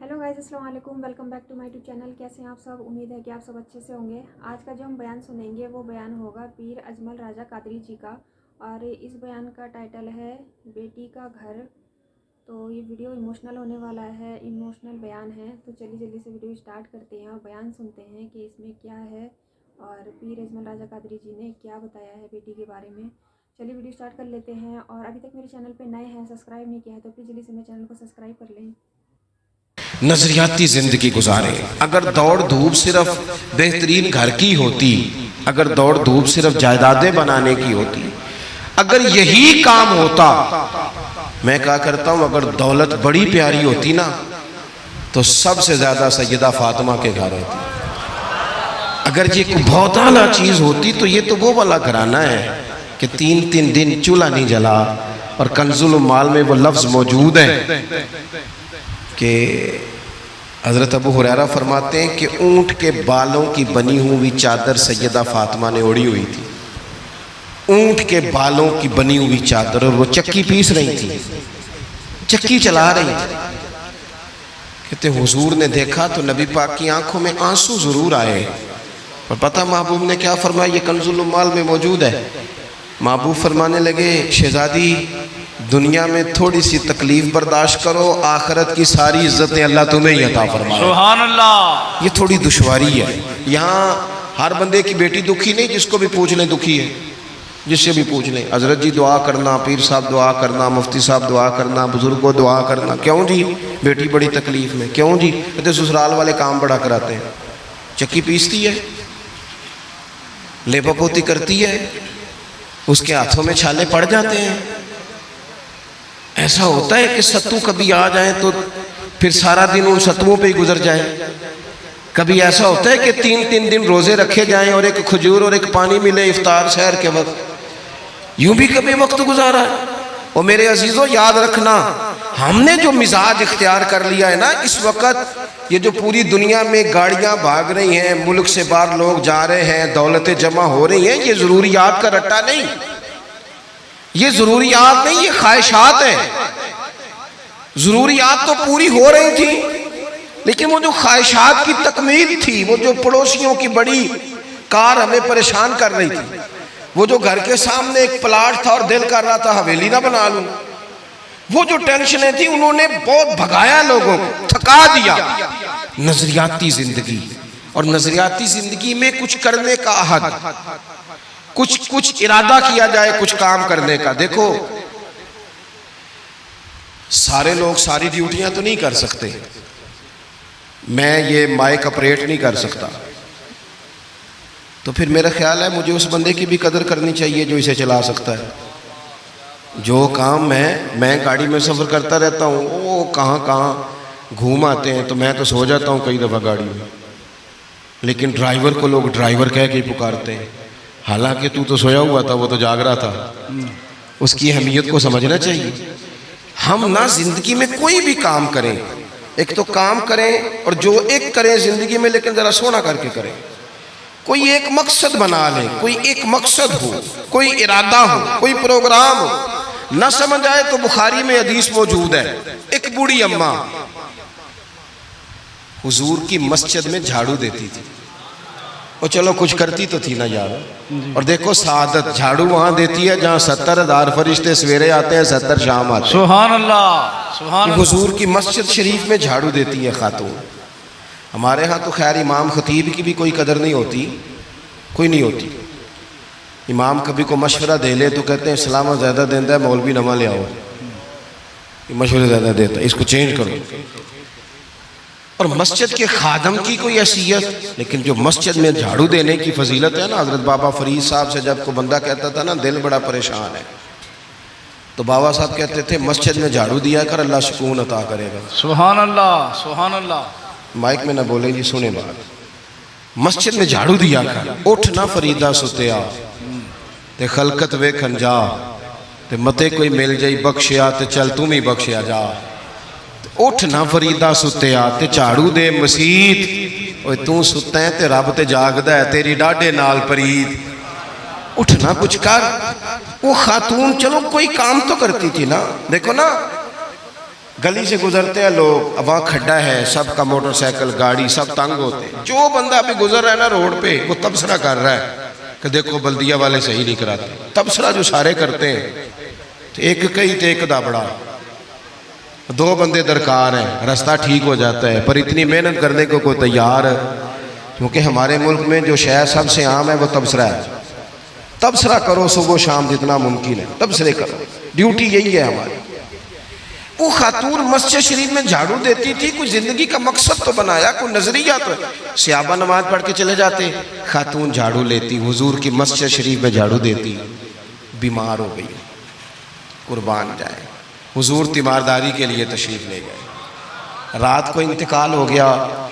Hello guys, अस्सलाम वालेकुम। Welcome back to my YouTube channel. कैसे हैं आप सब? उम्मीद है कि आप सब अच्छे से होंगे। आज का जो हम बयान सुनेंगे वो बयान होगा पीर अजमल राजा कादरी जी का, और इस बयान का टाइटल है बेटी का घर। तो ये वीडियो इमोशनल होने वाला है, इमोशनल बयान है। तो चलिए जल्दी से वीडियो स्टार्ट करते हैं और बयान सुनते हैं कि इसमें क्या है और पीर अजमल राजा कादरी जी ने क्या बताया है बेटी के बारे में। चलिए वीडियो स्टार्ट कर लेते हैं। और अभी तक मेरे चैनल पर नए हैं, सब्सक्राइब नहीं किया है तो प्लीज़ जल्दी से मेरे चैनल को सब्सक्राइब कर लें। नजरियाती जिंदगी गुजारे। अगर दौड़ धूप सिर्फ बेहतरीन घर की होती, अगर दौड़ धूप सिर्फ जायदादें बनाने की होती, अगर यही काम होता, मैं क्या करता हूं, अगर दौलत बड़ी प्यारी होती ना तो सबसे ज्यादा सैयदा फातिमा के घर होती। अगर ये बहुत आला चीज होती तो ये तो वो वाला घराना है कि 3-3 दिन चूल्हा नहीं जला। और कंजुल माल में वो लफ्ज मौजूद है कि हज़रत अबू हुरैरा फरमाते हैं कि ऊंट के बालों की बनी हुई चादर सैयदा फातिमा ने ओढ़ी हुई थी। ऊंट के बालों की बनी हुई चादर, और वो चक्की पीस रही थी, चक्की चला रही थी। कहते हुजूर ने देखा तो नबी पाक की आंखों में आंसू जरूर आए। और पता महबूब ने क्या फरमाया, ये कंजुल उम्माल में मौजूद है। महबूब फरमाने लगे, शहजादी दुनिया में थोड़ी सी तकलीफ बर्दाश्त करो, आखिरत की सारी इज्जतें अल्लाह तुम्हें ही अता फरमाए। सुभान अल्लाह। ये थोड़ी दुश्वारी है। यहाँ हर बंदे की बेटी दुखी नहीं, जिसको भी पूछ लें दुखी है, जिससे भी पूछ लें। हजरत जी दुआ करना, पीर साहब दुआ करना, मुफ्ती साहब दुआ करना, बुजुर्गों दुआ करना। क्यों जी? बेटी बड़ी तकलीफ में। क्यों जी? कहते ससुराल वाले काम बड़ा कराते हैं, चक्की पीसती है, लेपा पोती करती है, उसके हाथों में छाले पड़ जाते हैं। ऐसा होता है कि सत्तू कभी आ जाए तो फिर सारा दिन उन सत्तुओं पे ही गुजर जाए। कभी ऐसा होता है कि 3-3 दिन रोजे रखे जाएं और एक खजूर और एक पानी मिले इफ्तार शहर के वक्त। यूं भी कभी वक्त गुजारा है। और मेरे अजीजों याद रखना, हमने जो मिजाज इख्तियार कर लिया है ना इस वक्त, ये जो पूरी दुनिया में गाड़ियां भाग रही हैं, मुल्क से बाहर लोग जा रहे हैं, दौलतें जमा हो रही हैं, ये जरूरियात का रट्टा नहीं, ये जरूरियात नहीं, ये ख्वाहिशात है। जरूरियात तो पूरी हो रही थी, लेकिन वो जो ख्वाहिशात की तकमील थी, वो जो पड़ोसियों की बड़ी कार हमें परेशान कर रही थी, वो जो घर के सामने एक प्लाट था और दिल कर रहा था हवेली ना बना लूं, वो जो टेंशनें थी, उन्होंने बहुत भगाया लोगों को, थका दिया। नजरियाती जिंदगी, और नजरियाती जिंदगी में कुछ करने का अहद, कुछ इरादा किया जाए कुछ काम करने का। देखो सारे लोग सारी ड्यूटियां तो नहीं कर सकते। मैं ये माइक ऑपरेट नहीं कर सकता, तो फिर मेरा ख्याल है मुझे उस बंदे की भी कदर करनी चाहिए जो इसे चला सकता है। जो काम मैं गाड़ी में सफ़र करता रहता हूँ, वो कहाँ घूम आते हैं, तो मैं तो सो जाता हूँ कई दफ़ा गाड़ी में, लेकिन ड्राइवर को लोग ड्राइवर कह के पुकारते हैं। हालांकि तू तो सोया हुआ था, वो तो जाग रहा था। उसकी अहमियत को समझना चाहिए। हम ना जिंदगी में कोई भी काम करें, एक तो काम करें, और जो एक करें जिंदगी में, लेकिन जरा सोना करके करें। कोई एक मकसद बना लें, कोई एक मकसद हो, कोई इरादा हो, कोई प्रोग्राम हो। ना समझ आए तो बुखारी में हदीस मौजूद है, एक बूढ़ी अम्मा हुजूर की मस्जिद में झाड़ू देती थी। और चलो कुछ करती तो थी ना यार। और देखो सादत, झाड़ू वहां देती है जहां 70,000 फरिश्ते सवेरे आते हैं, 70 शाम आते हैं। सुभान अल्लाह, सुभान अल्लाह। हुजूर की मस्जिद शरीफ में झाड़ू देती है खातून। हमारे यहाँ तो खैर इमाम खतीब की भी कोई कदर नहीं होती, कोई नहीं होती। इमाम कभी को मशवरा दे ले तो कहते हैं सलामा ज़्यादा देता है, मौलवी नमा ले आओ, मशवरे ज़्यादा देता है, इसको चेंज करो। और मस्जिद के खादम की कोई हैसियत, लेकिन जो मस्जिद में झाड़ू देने की फजीलत है ना, हज़रत बाबा फरीद साहब से जब को बंदा कहता था ना दिल बड़ा परेशान है, तो बाबा साहब कहते थे मस्जिद में झाड़ू दिया कर, अल्लाह सुकून अता करेगा। सुभान अल्लाह, सुभान अल्लाह। माइक में ना बोले जी, सुने बात। मस्जिद में झाड़ू दिया कर, उठ ना फरीदा सुतिया ते खलकत वेखन जा, ते मते कोई मिल जाई बख्शिया ते चल तुम ही बख्शिया जा। उठ ना फरीदा सुतिया ते झाड़ू दे मसीत, ओए तू सुता है ते रब ते जागदा है, तेरी डाडे नाल परीत। उठ ना कुछ कर। वो खातून चलो कोई काम तो करती थी ना। देखो ना गली से गुजरते हैं लोग, अब वहाँ खड्डा है, सबका मोटरसाइकिल गाड़ी सब तंग होते हैं। जो बंदा अभी गुजर रहा है ना रोड पे, वो तबसरा कर रहा है कि देखो बल्दिया वाले सही नहीं कराते। तबसरा जो सारे करते हैं तो एक कई तो एक दा बड़ा, दो बंदे दरकार हैं, रास्ता ठीक हो जाता है। पर इतनी मेहनत करने को कोई तैयार, क्योंकि हमारे मुल्क में जो शय सबसे आम है वो तबसरा है। तबसरा करो सुबह शाम जितना मुमकिन है, तबसरे करो, ड्यूटी यही है हमारी। वो खातून मस्जिद शरीफ में झाड़ू देती थी, कोई जिंदगी का मकसद तो बनाया, कोई नजरिया तो है। सहाबा नमाज पढ़ के चले जाते, खातून झाड़ू लेती, हुजूर की मस्जिद शरीफ में झाड़ू देती। बीमार हो गई, कुर्बान जाए, हुजूर तीमारदारी के लिए तशरीफ ले गए। रात को इंतकाल हो गया,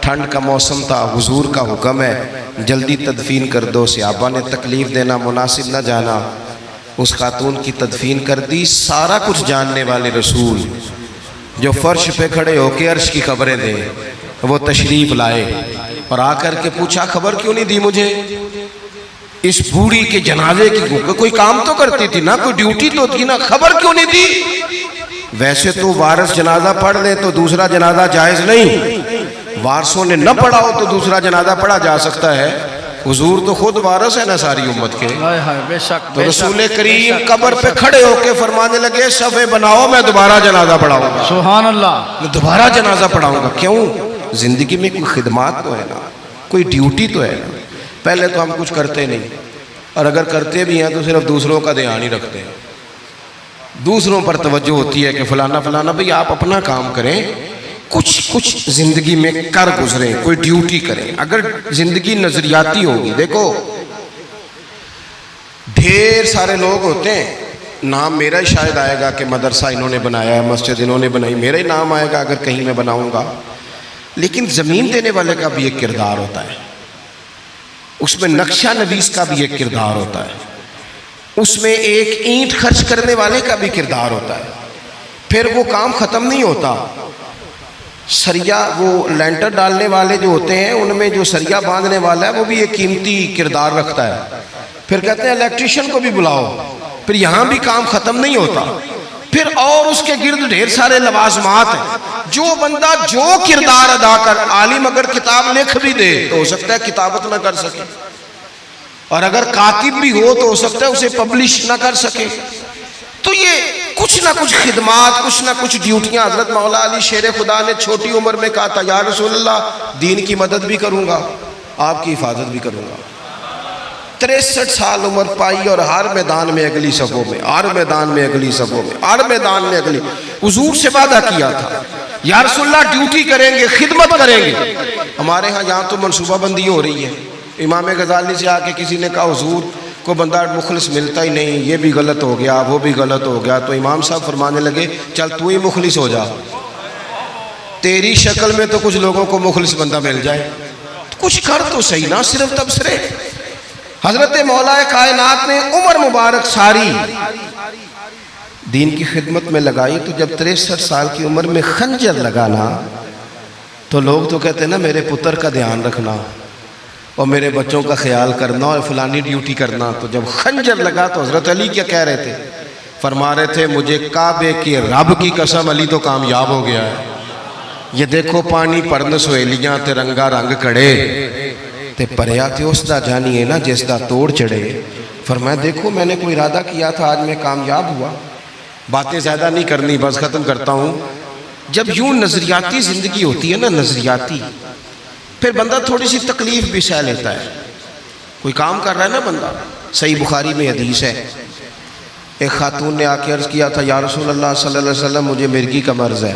ठंड का मौसम था, हुजूर का हुक्म है जल्दी तदफीन कर दो। सहाबा ने तकलीफ देना मुनासिब न जाना, उस खातून की तदफीन कर दी। सारा कुछ जानने वाले रसूल जो फर्श पे खड़े होके अर्श की खबरें दे, वो तशरीफ लाए और आकर के पूछा खबर क्यों नहीं दी मुझे? इस बूढ़ी के जनाजे की कोई काम तो करती थी ना, कोई ड्यूटी तो थी ना, खबर क्यों नहीं दी? वैसे तो वारिस जनाजा पढ़ ले तो दूसरा जनाजा जायज नहीं, वारसों ने न पढ़ा हो तो दूसरा जनाजा पढ़ा जा सकता है। हुजूर तो खुद वारिस है ना सारी उम्मत के। बेशक, तो रसूल करीम कब्र पे खड़े होके फरमाने लगे सफ़े बनाओ, मैं दोबारा जनाजा पढ़ाऊंगा। सुभान अल्लाह। मैं दोबारा जनाजा पढ़ाऊंगा। क्यों? जिंदगी में कोई खिदमत तो है ना, कोई ड्यूटी तो है ना। पहले तो हम कुछ करते नहीं, और अगर करते भी हैं तो सिर्फ दूसरों का ध्यान ही रखते हैं। दूसरों पर तवज्जो होती है कि फलाना फलाना। भाई आप अपना काम करें, कुछ कुछ जिंदगी में कर गुजरें, कोई ड्यूटी करें। अगर जिंदगी नजरियाती होगी, देखो ढेर सारे लोग होते हैं, नाम मेरा ही शायद आएगा कि मदरसा इन्होंने बनाया है, मस्जिद इन्होंने बनाई, मेरा ही नाम आएगा अगर कहीं मैं बनाऊंगा। लेकिन ज़मीन देने वाले का भी एक किरदार होता है, उसमें नक्शा नवीस का भी एक किरदार होता है, उसमें एक ईंट खर्च करने वाले का भी किरदार होता है। फिर वो काम ख़त्म नहीं होता। सरिया, वो लेंटर डालने वाले जो होते हैं, उनमें जो सरिया बांधने वाला है वो भी एक कीमती किरदार रखता है। फिर कहते हैं इलेक्ट्रिशियन को भी बुलाओ, फिर यहाँ भी काम ख़त्म नहीं होता। फिर और उसके गिर्द ढेर सारे लवाजमात हैं। जो बंदा जो किरदार अदा कर, आलिम अगर किताब लिख भी दे तो हो सकता है किताबत ना कर सके, और अगर कातिब भी हो तो हो सकता है उसे पब्लिश ना कर सके। तो ये कुछ ना कुछ खिदमात, कुछ ना कुछ ड्यूटियां। हजरत मौला अली शेर खुदा ने छोटी उम्र में कहा था, या रसूलल्लाह दीन की मदद भी करूंगा, आपकी हिफाजत भी करूंगा। 63 साल उम्र पाई और हर मैदान में अगली सफ़ों में, हर मैदान में अगली सफ़ों में, हर मैदान में अगली। हुजूर से वादा किया था, या रसूलल्लाह ड्यूटी करेंगे, खिदमत करेंगे। हमारे यहाँ तो मनसूबाबंदी हो रही है। इमाम गजाली से आके किसी ने कहा हुजूर को बंदा मुखलिस मिलता ही नहीं, ये भी गलत हो गया, वो भी गलत हो गया। तो इमाम साहब फरमाने लगे चल तू ही मुखलिस हो जा, तेरी शक्ल में तो कुछ लोगों को मुखलिस बंदा मिल जाए, तो कुछ कर तो सही ना, सिर्फ तबसरे। हजरत मौला कायनात ने उम्र मुबारक सारी दीन की खिदमत में लगाई। तो जब 63 साल की उम्र में खंजर लगाना, तो लोग तो कहते हैं ना मेरे पुत्र का ध्यान रखना और मेरे बच्चों का ख्याल करना और फलानी ड्यूटी करना। तो जब खंजर लगा तो हजरत अली क्या कह रहे थे? फरमा रहे थे मुझे काबे के रब की कसम, अली तो कामयाब हो गया है। ये देखो पानी परन सहेलियां ते रंगा रंग कड़े ते परया ते उसदा जानिए ना जिसदा तोड़ चढ़े। फरमाया देखो मैंने कोई इरादा किया था, आज मैं कामयाब हुआ। बातें ज़्यादा नहीं करनी, बस ख़त्म करता हूँ। जब यूँ नज़रियाती ज़िंदगी होती है ना, नज़रियाती, फिर बंदा थोड़ी सी तकलीफ़ भी सह लेता है। कोई काम कर रहा है ना बंदा, सही बुखारी में हदीस है, एक खातून ने आके अर्ज़ किया था या रसूल अल्लाह सल्लल्लाहु अलैहि वसल्लम मुझे मिर्गी का मर्ज़ है,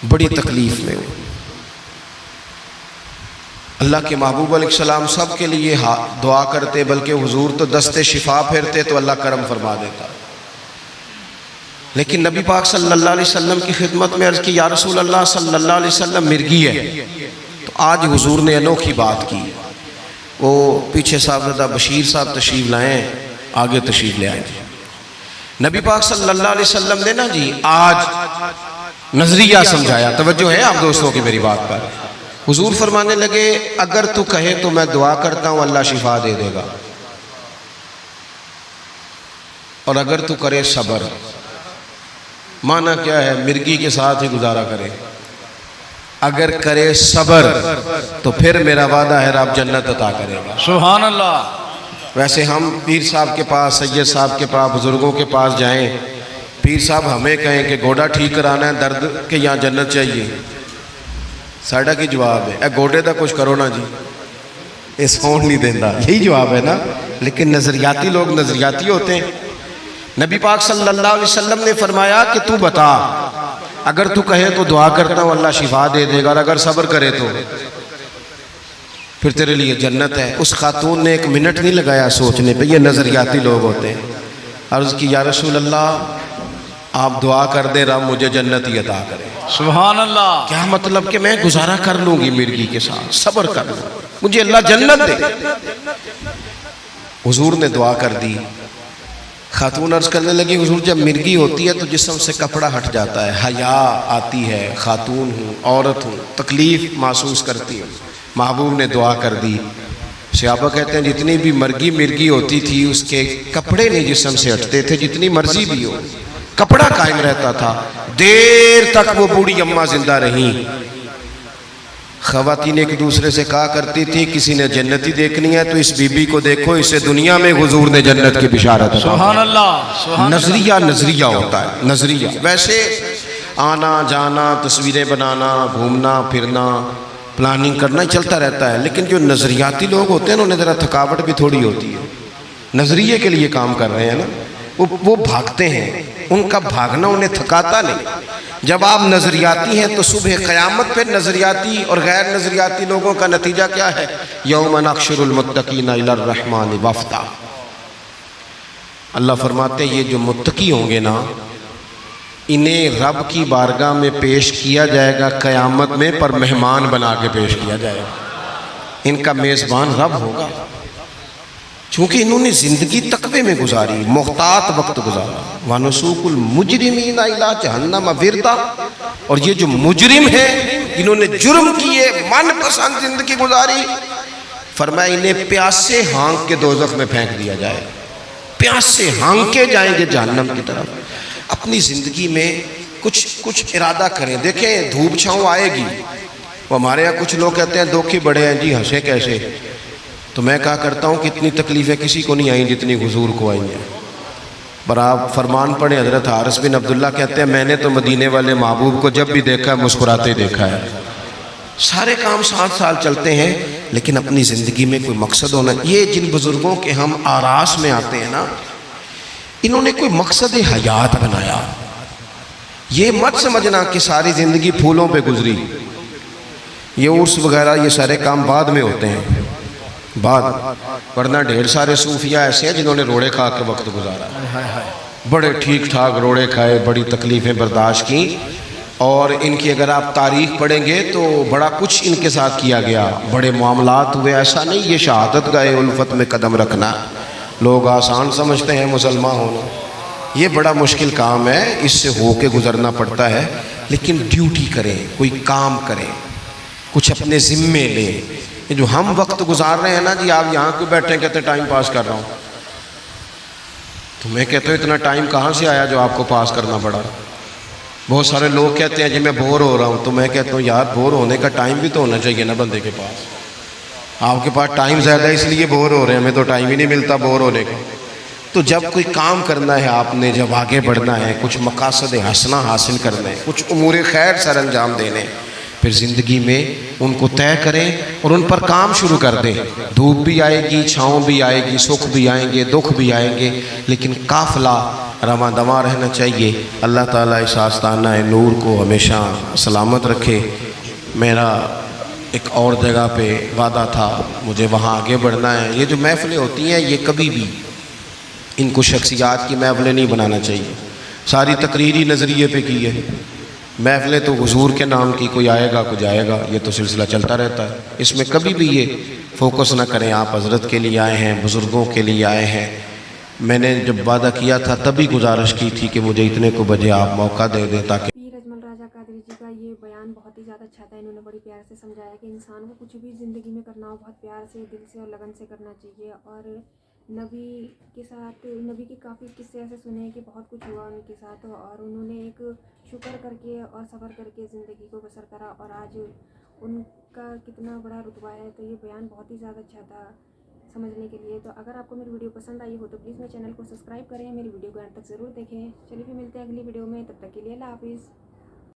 बड़ी तकलीफ़ में हूँ। अल्लाह के महबूब अलैहिस्सलाम सब के लिए दुआ करते, बल्कि हुजूर तो दस्ते शिफा फेरते तो अल्लाह करम फरमा देता। लेकिन नबी पाक सल्लल्लाहु अलैहि वसल्लम की खिदमत में अर्ज़ की या रसूल अल्लाह सल्लल्लाहु अलैहि वसल्लम मिर्गी है। तो आज हुजूर ने अनोखी बात की। वो पीछे साहबज़ादा बशीर साहब तशरीफ़ लाएँ, आगे तशरीफ़ ले आए। नबी पाक सल्लल्लाहु अलैहि वसल्लम ने ना जी आज नज़रिया समझाया। तवज्जो है आप दोस्तों की मेरी बात पर? हुजूर फरमाने लगे अगर तू कहे तो मैं दुआ करता हूँ अल्लाह शिफा दे देगा, और अगर तू करे सब्र माना क्या है, मिर्गी के साथ ही गुजारा करे। अगर करे सबर तो फिर मेरा वादा है रब जन्नत अता करेगा। सुभान अल्लाह। वैसे हम पीर साहब के पास, सैयद साहब के पास, बुजुर्गों के पास जाएं, पीर साहब हमें कहें कि गोडा ठीक कराना है दर्द के यहाँ जन्नत चाहिए, साढ़ा की जवाब है ए गोडे का कुछ करो ना जी, ये सौन नहीं देता, यही जवाब है ना। लेकिन नजरियाती लोग नजरियाती होते हैं। नबी पाक सल्लल्लाहु अलैहि वसल्लम ने फरमाया कि तू बता, अगर तू कहे तो दुआ करता हूँ अल्लाह शिफा दे देगा, और अगर सब्र करे तो फिर तेरे लिए जन्नत है। उस खातून ने 1 मिनट नहीं लगाया सोचने पे, ये नजरियाती लोग होते हैं। अर्ज़ की या रसूल अल्लाह आप दुआ कर दे रब मुझे जन्नत ही अता करे। सुभान अल्लाह। क्या मतलब कि मैं गुजारा कर लूंगी मिर्गी के साथ, सब्र कर लूँ, मुझे अल्लाह जन्नत दे। हुजूर ने दुआ कर दी। खातून अर्ज करने लगी हुजूर जब मिर्गी होती है तो जिस्म से कपड़ा हट जाता है, हया आती है, खातून हूँ, औरत हूँ, तकलीफ महसूस करती हूँ। महबूब ने दुआ कर दी। सहाबा कहते हैं जितनी भी मिर्गी होती थी उसके कपड़े नहीं जिस्म से हटते थे, जितनी मर्जी भी हो कपड़ा कायम रहता था। देर तक वो बूढ़ी अम्मा जिंदा रही। ख़वातीन एक दूसरे से कहा करती थी किसी ने जन्नती देखनी है तो इस बीबी को देखो, इसे दुनिया में हुजूर ने जन्नत की बिशारत। सुभान अल्लाह। नजरिया नजरिया होता है, नजरिया। वैसे आना जाना, तस्वीरें बनाना, घूमना फिरना, प्लानिंग करना चलता रहता है, लेकिन जो नजरियाती लोग होते हैं ना उन्हें ज़रा थकावट भी थोड़ी होती है। नजरिए के लिए काम कर रहे हैं ना, वो भागते हैं, उनका भागना उन्हें थकाता नहीं। जब आप नजरियाती हैं तो सुबह क़यामत पे नजरियाती और गैर नजरियाती लोगों का नतीजा क्या है, यौम नहशुरुल मुत्तकीना इलर रहमान वफ़दा। अल्लाह फरमाते हैं ये जो मुत्तकी होंगे ना, इन्हें रब की बारगाह में पेश किया जाएगा क़यामत में, पर मेहमान बना के पेश किया जाएगा। इनका मेज़बान रब होगा, चूँकि इन्होंने ज़िंदगी तकवे में गुजारी, मुख्तात वक्त गुजारा। वनुसूकुल मुजरिमीना इला जहन्नम विरदा। और ये जो मुजरिम है इन्होंने जुर्म किए, मनपसंद जिंदगी गुजारी, फरमाया इन्हें प्यासे हाँक के दोज़ख में फेंक दिया जाए। प्यासे हाँके जाएंगे जहन्नम की तरफ। अपनी ज़िंदगी में कुछ इरादा करें। देखें धूप छाँव आएगी। वो हमारे यहाँ कुछ लोग कहते हैं दुख ही बड़े हैं जी, हंसे कैसे। तो मैं कहा करता हूँ कि इतनी तकलीफ़ें किसी को नहीं आई जितनी हुजूर को आई हैं। पर आप फरमान पढ़े, हज़रत हारिस बिन अब्दुल्ला कहते हैं मैंने तो मदीने वाले महबूब को जब भी देखा है मुस्कुराते देखा है। सारे काम 7 साल चलते हैं, लेकिन अपनी ज़िंदगी में कोई मकसद होना। ये जिन बुज़ुर्गों के हम आरास में आते हैं ना, इन्होंने कोई मकसद हयात बनाया। ये मत समझना कि सारी ज़िंदगी फूलों पे गुजरी। ये उर्स वगैरह ये सारे काम बाद में होते हैं, बाद, वरना ढेर सारे सूफिया ऐसे हैं जिन्होंने रोड़े खा के वक्त गुजारा, बड़े ठीक ठाक रोड़े खाए, बड़ी तकलीफ़ें बर्दाश्त की। और इनकी अगर आप तारीख़ पढ़ेंगे तो बड़ा कुछ इनके साथ किया गया, बड़े मामलात हुए। ऐसा नहीं ये शहादत गए उल्फत में कदम रखना लोग आसान समझते हैं मुसलमान होना, ये बड़ा मुश्किल काम है, इससे हो के गुजरना पड़ता है। लेकिन ड्यूटी करें, कोई काम करें, कुछ अपने ज़िम्मे लें। ये जो हम वक्त गुजार रहे हैं ना जी, आप यहाँ क्यों बैठे कहते टाइम पास कर रहा हूँ, तो मैं कहता हूँ इतना टाइम कहाँ से आया जो आपको पास करना पड़ा। बहुत सारे लोग कहते हैं जी मैं बोर हो रहा हूँ, तो मैं कहता हूँ यार बोर होने का टाइम भी तो होना चाहिए ना बंदे के पास। आपके पास टाइम ज़्यादा है इसलिए बोर हो रहे हैं, हमें तो टाइम ही नहीं मिलता बोर होने का। तो जब कोई काम करना है आपने, जब आगे बढ़ना है, कुछ मकासद हसना हासिल करना है, कुछ उमूर खैर सर अंजाम देने, फिर ज़िंदगी में उनको तय करें और उन पर काम शुरू कर दें। धूप भी आएगी, छाँव भी आएगी, सुख भी आएंगे, दुख भी आएंगे, लेकिन काफ़िला रवां दवा रहना चाहिए। अल्लाह ताला इस आस्ताना नूर को हमेशा सलामत रखे। मेरा एक और जगह पे वादा था, मुझे वहाँ आगे बढ़ना है। ये जो महफ़िलें होती हैं ये कभी भी इनको शख्सियात की महफ़िलें नहीं बनाना चाहिए। सारी तकरीरी नज़रिए पे की है महफ़िलें, तो हुजूर के नाम की, कोई आएगा कोई जाएगा, ये तो सिलसिला चलता रहता है। इसमें कभी भी ये फोकस ना करें। आप हज़रत के लिए आए हैं, बुज़ुर्गों के लिए आए हैं। मैंने जब वादा किया था तभी गुजारिश की थी कि मुझे इतने को बजे आप मौका दे दें ताकि। पीर अजमल राजा कादरी जी का ये बयान बहुत ही ज़्यादा अच्छा था। इन्होंने बड़ी प्यार से समझाया कि इंसान को कुछ भी ज़िंदगी में करना हो बहुत प्यार से, दिल से और लगन से करना चाहिए। और नबी के साथ, नबी के काफ़ी किस्से ऐसे सुने हैं कि बहुत कुछ हुआ उनके साथ और उन्होंने एक शुक्र करके और सब्र करके ज़िंदगी को बसर करा और आज उनका कितना बड़ा रुतबा है। तो ये बयान बहुत ही ज़्यादा अच्छा था समझने के लिए। तो अगर आपको मेरी वीडियो पसंद आई हो तो प्लीज़ मेरे चैनल को सब्सक्राइब करें, मेरी वीडियो को अंत तक ज़रूर देखें। चलिए फिर मिलते हैं अगली वीडियो में, तब तक के लिए अल्लाह हाफिज़।